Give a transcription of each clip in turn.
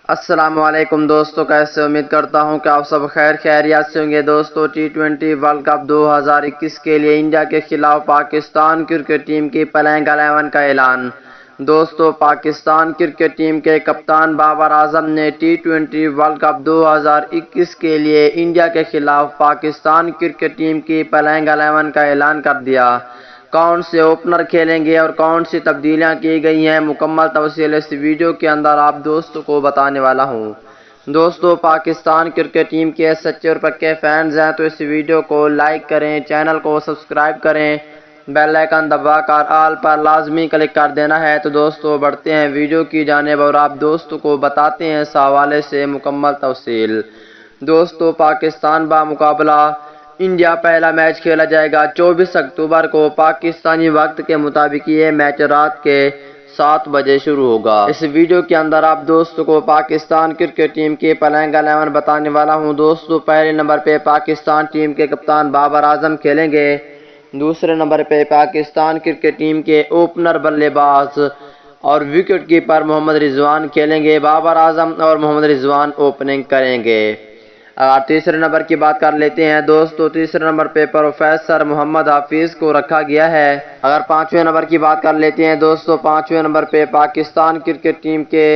السلام علیکم دوستو، کیسے امید کرتا ہوں کہ آپ سب خیریت سے ہوں گے۔ دوستو T20 ورلڈ کپ 2021 کے لیے انڈیا کے خلاف پاکستان کرکٹ ٹیم کی پلینگ 11 کا اعلان۔ دوستو، پاکستان کرکٹ ٹیم کے کپتان بابر اعظم نے T20 ورلڈ کپ 2021 کے لیے انڈیا کے خلاف پاکستان کرکٹ ٹیم کی پلینگ 11 کا اعلان کر دیا۔ کون سے اوپنر کھیلیں گے اور کون سی تبدیلیاں کی گئی ہیں، مکمل تفصیل اس ویڈیو کے اندر آپ دوستوں کو بتانے والا ہوں۔ دوستو، پاکستان کرکٹ ٹیم کے سچے اور پکے فینز ہیں تو اس ویڈیو کو لائک کریں، چینل کو سبسکرائب کریں، بیل آئیکن دبا کر آل پر لازمی کلک کر دینا ہے۔ تو دوستو، بڑھتے ہیں ویڈیو کی جانب اور آپ دوستوں کو بتاتے ہیں اس حوالے سے مکمل تفصیل۔ دوستو، پاکستان بمقابلہ انڈیا پہلا میچ کھیلا جائے گا 24 اکتوبر کو پاکستانی وقت کے مطابق۔ یہ میچ رات کے 7 بجے شروع ہوگا۔ اس ویڈیو کے اندر آپ دوستوں کو پاکستان کرکٹ ٹیم کی پلینگ 11 بتانے والا ہوں۔ دوستو، پہلے نمبر پہ پاکستان ٹیم کے کپتان بابر اعظم کھیلیں گے۔ دوسرے نمبر پہ پاکستان کرکٹ ٹیم کے اوپنر بلے باز اور وکٹ کیپر محمد رضوان کھیلیں گے۔ بابر اعظم اور محمد رضوان اوپننگ کریں گے۔ اگر تیسرے نمبر کی بات کر لیتے ہیں دوستو، تیسرے نمبر پہ پروفیسر محمد حفیظ کو رکھا گیا ہے۔ اگر پانچویں نمبر کی بات کر لیتے ہیں دوستو، پانچویں نمبر پہ پاکستان کرکٹ ٹیم کے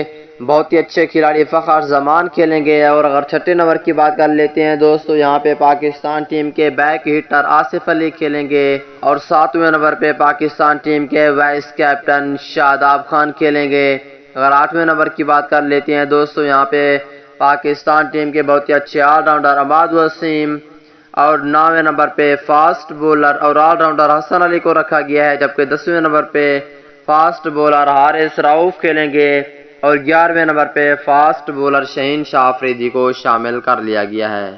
بہت ہی اچھے کھلاڑی فخر زمان کھیلیں گے۔ اور اگر چھٹے نمبر کی بات کر لیتے ہیں دوستو، یہاں پہ پاکستان ٹیم کے بیک ہٹر آصف علی کھیلیں گے۔ اور ساتویں نمبر پہ پاکستان ٹیم کے وائس کیپٹن شاداب خان کھیلیں گے۔ اگر آٹھویں نمبر کی بات کر لیتے ہیں دوستو، یہاں پہ پاکستان ٹیم کے بہت ہی اچھے آل راؤنڈر عماد وسیم اور 9ویں نمبر پہ فاسٹ بولر اور آل راؤنڈر حسن علی کو رکھا گیا ہے، جبکہ 10ویں نمبر پہ فاسٹ بولر حارث رؤوف کھیلیں گے اور 11ویں نمبر پہ فاسٹ بولر شہین شاہ آفریدی کو شامل کر لیا گیا ہے۔